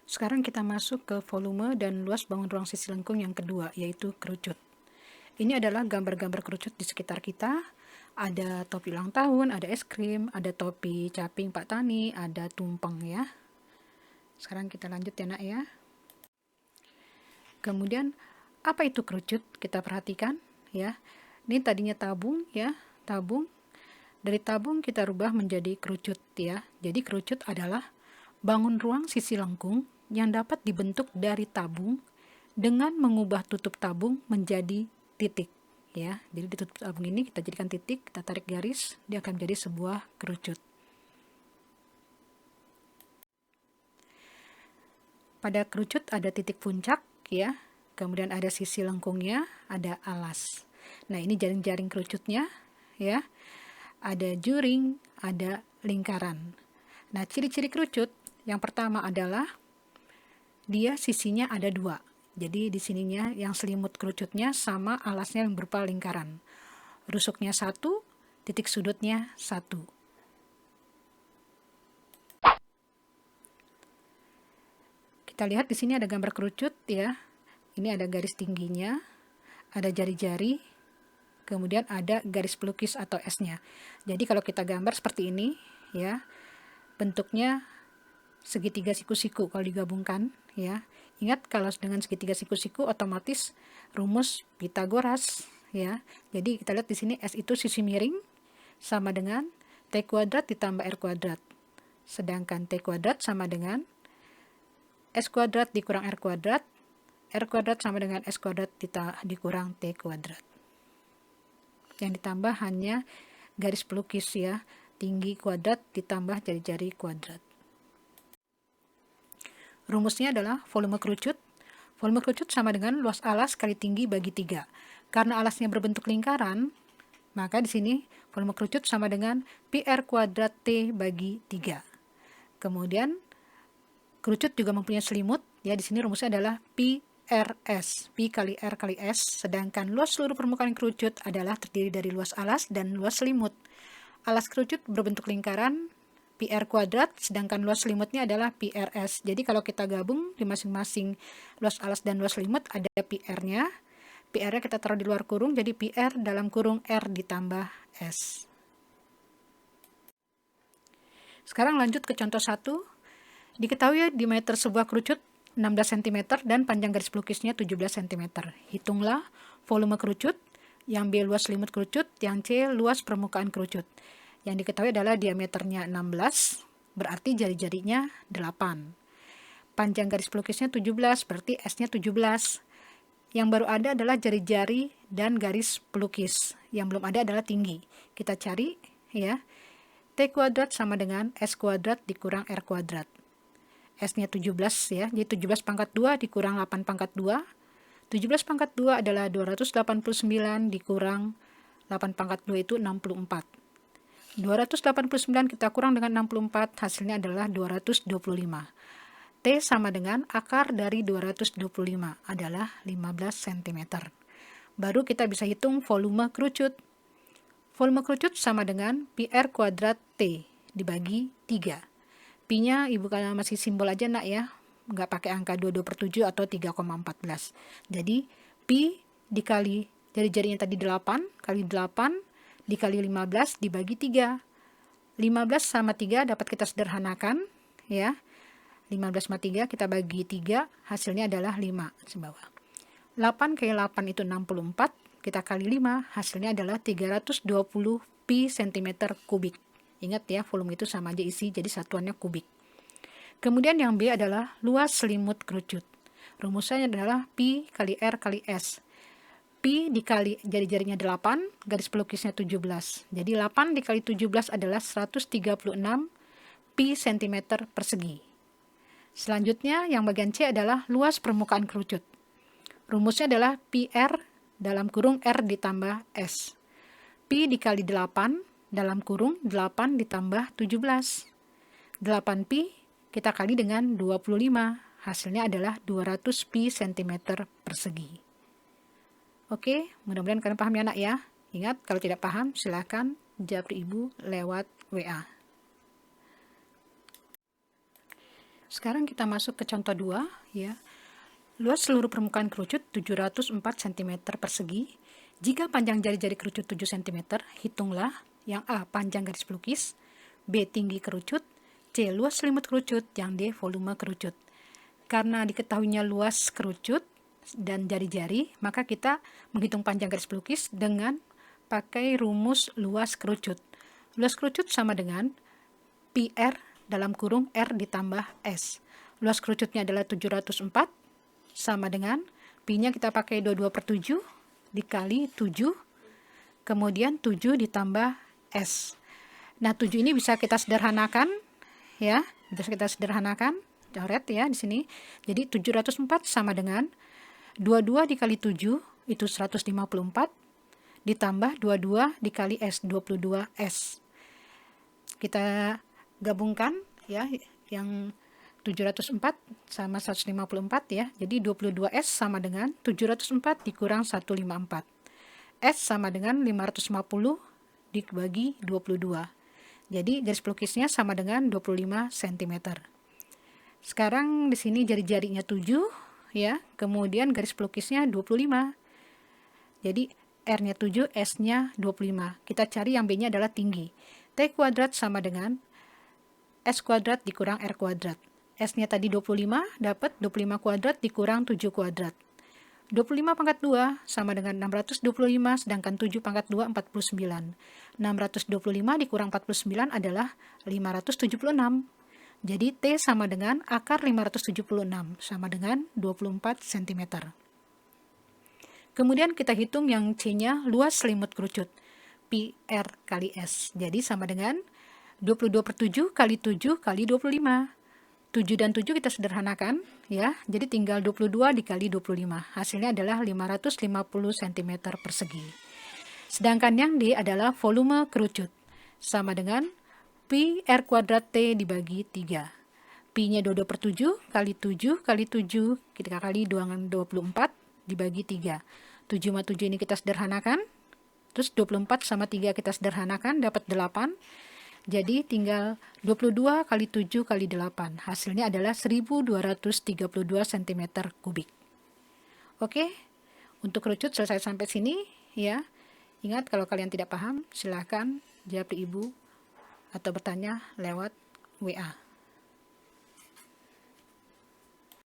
Sekarang kita masuk ke volume dan luas bangun ruang sisi lengkung yang kedua, yaitu kerucut. Ini adalah gambar-gambar kerucut di sekitar kita. Ada topi ulang tahun, ada es krim, ada topi caping Pak Tani, ada tumpeng ya. Sekarang kita lanjut ya nak ya. Kemudian apa itu kerucut? Kita perhatikan ya. Ini tadinya tabung ya, tabung. Dari tabung kita rubah menjadi kerucut ya. Jadi kerucut adalah bangun ruang sisi lengkung yang dapat dibentuk dari tabung dengan mengubah tutup tabung menjadi titik ya. Jadi di tutup tabung ini kita jadikan titik, kita tarik garis, dia akan menjadi sebuah kerucut. Pada kerucut ada titik puncak ya, kemudian ada sisi lengkungnya, ada alas. Nah, ini jaring-jaring kerucutnya ya. Ada juring, ada lingkaran. Nah, ciri-ciri kerucut yang pertama adalah dia sisinya ada dua. Jadi di sininya yang selimut kerucutnya sama alasnya yang berupa lingkaran. Rusuknya satu, titik sudutnya satu. Kita lihat di sini ada gambar kerucut ya. Ini ada garis tingginya, ada jari-jari, kemudian ada garis pelukis atau S-nya. Jadi kalau kita gambar seperti ini ya, bentuknya segitiga siku-siku kalau digabungkan ya. Ingat kalau dengan segitiga siku-siku otomatis rumus Pitagoras ya. Jadi kita lihat di sini S itu sisi miring sama dengan T kuadrat ditambah R kuadrat. Sedangkan T kuadrat sama dengan S kuadrat dikurang R kuadrat. R kuadrat sama dengan S kuadrat dikurang T kuadrat. Yang ditambah hanya garis pelukis ya. Tinggi kuadrat ditambah jari-jari kuadrat. Rumusnya adalah volume kerucut. Volume kerucut sama dengan luas alas kali tinggi bagi 3. Karena alasnya berbentuk lingkaran, maka di sini volume kerucut sama dengan PR kuadrat T bagi 3. Kemudian kerucut juga mempunyai selimut. Ya, di sini rumusnya adalah PRS, Pi kali R kali S. Sedangkan luas seluruh permukaan kerucut adalah terdiri dari luas alas dan luas selimut. Alas kerucut berbentuk lingkaran, PR kuadrat, sedangkan luas selimutnya adalah PRS. Jadi kalau kita gabung di masing-masing luas alas dan luas selimut ada PR-nya. PR-nya kita taruh di luar kurung, jadi PR dalam kurung R ditambah S. Sekarang lanjut ke contoh 1. Diketahui diameter sebuah kerucut 16 cm dan panjang garis pelukisnya 17 cm. Hitunglah volume kerucut, yang B luas selimut kerucut, yang C luas permukaan kerucut. Yang diketahui adalah diameternya 16, berarti jari-jarinya 8. Panjang garis pelukisnya 17, berarti S-nya 17. Yang baru ada adalah jari-jari dan garis pelukis. Yang belum ada adalah tinggi. Kita cari ya. T kuadrat sama dengan S kuadrat dikurang R kuadrat. S-nya 17 ya, jadi 17 pangkat 2 dikurang 8 pangkat 2. 17 pangkat 2 adalah 289 dikurang 8 pangkat 2 itu 64. 289 kita kurang dengan 64, hasilnya adalah 225. T sama dengan akar dari 225 adalah 15 cm. Baru kita bisa hitung volume kerucut. Volume kerucut sama dengan PR kuadrat T dibagi 3. Pi-nya ibu kalau masih simbol aja nak ya, nggak pakai angka 22/7 atau 3,14. Jadi Pi dikali jari-jarinya tadi 8 kali 8 dikali 15 dibagi 3. 15 sama 3 dapat kita sederhanakan ya. 15 sama 3 kita bagi 3, hasilnya adalah 5 sebawah. 8 kali 8 itu 64, kita kali 5, hasilnya adalah 320 pi cm kubik. Ingat ya, volume itu sama aja isi, jadi satuannya kubik. Kemudian yang B adalah luas selimut kerucut. Rumusnya adalah pi kali R kali S. Pi dikali jari-jarinya 8, garis pelukisnya 17. Jadi 8 dikali 17 adalah 136 pi cm persegi. Selanjutnya yang bagian C adalah luas permukaan kerucut. Rumusnya adalah PR dalam kurung R ditambah S. Pi dikali 8 dalam kurung 8 ditambah 17. 8 pi kita kali dengan 25. Hasilnya adalah 200 pi cm persegi. Oke, mudah-mudahan kalian paham ya anak ya. Ingat, kalau tidak paham silakan japri ibu lewat WA. Sekarang kita masuk ke contoh 2 ya. Luas seluruh permukaan kerucut 704 cm persegi. Jika panjang jari-jari kerucut 7 cm, hitunglah yang A. Panjang garis pelukis, B. Tinggi kerucut, C. Luas selimut kerucut, yang D. Volume kerucut. Karena diketahuinya luas kerucut dan jari-jari, maka kita menghitung panjang garis pelukis dengan pakai rumus luas kerucut. Luas kerucut sama dengan PR dalam kurung R ditambah S. Luas kerucutnya adalah 704, sama dengan Pi-nya kita pakai 22/7 dikali 7, kemudian 7 ditambah S. Nah, 7 ini bisa kita sederhanakan, ya, bisa kita sederhanakan, coret ya di sini. Jadi 704 sama dengan 22 dikali 7 itu 154 ditambah 22 dikali S, 22S. Kita gabungkan ya, yang 704 sama 154 ya. Jadi 22S sama dengan 704 dikurang 154. S sama dengan 550 dibagi 22. Jadi garis pelukisnya sama dengan 25 cm. Sekarang di sini jari-jarinya 7 ya, kemudian garis pelukisnya 25. Jadi R-nya 7, S-nya 25. Kita cari yang B-nya adalah tinggi. T kuadrat sama dengan S kuadrat dikurang R kuadrat. S-nya tadi 25, dapat 25 kuadrat dikurang 7 kuadrat. 25 pangkat 2 sama dengan 625, sedangkan 7 pangkat 2, 49. 625 dikurang 49 adalah 576. Jadi T sama dengan akar 576, sama dengan 24 cm. Kemudian kita hitung yang C-nya luas selimut kerucut. Pi R kali S. Jadi sama dengan 22/7 kali 7 kali 25. 7 dan 7 kita sederhanakan ya. Jadi tinggal 22 dikali 25. Hasilnya adalah 550 cm persegi. Sedangkan yang D adalah volume kerucut. Sama dengan Pi R kuadrat T dibagi 3. Pi-nya 22/7 kali 7 kali 7 kita kali 24 dibagi 3. 7 sama 7 ini kita sederhanakan. Terus 24 sama 3 kita sederhanakan, dapat 8. Jadi tinggal 22 kali 7 kali 8. Hasilnya adalah 1232 cm kubik. Oke, untuk kerucut selesai sampai sini ya. Ingat, kalau kalian tidak paham, silahkan jawab di Ibu atau bertanya lewat WA.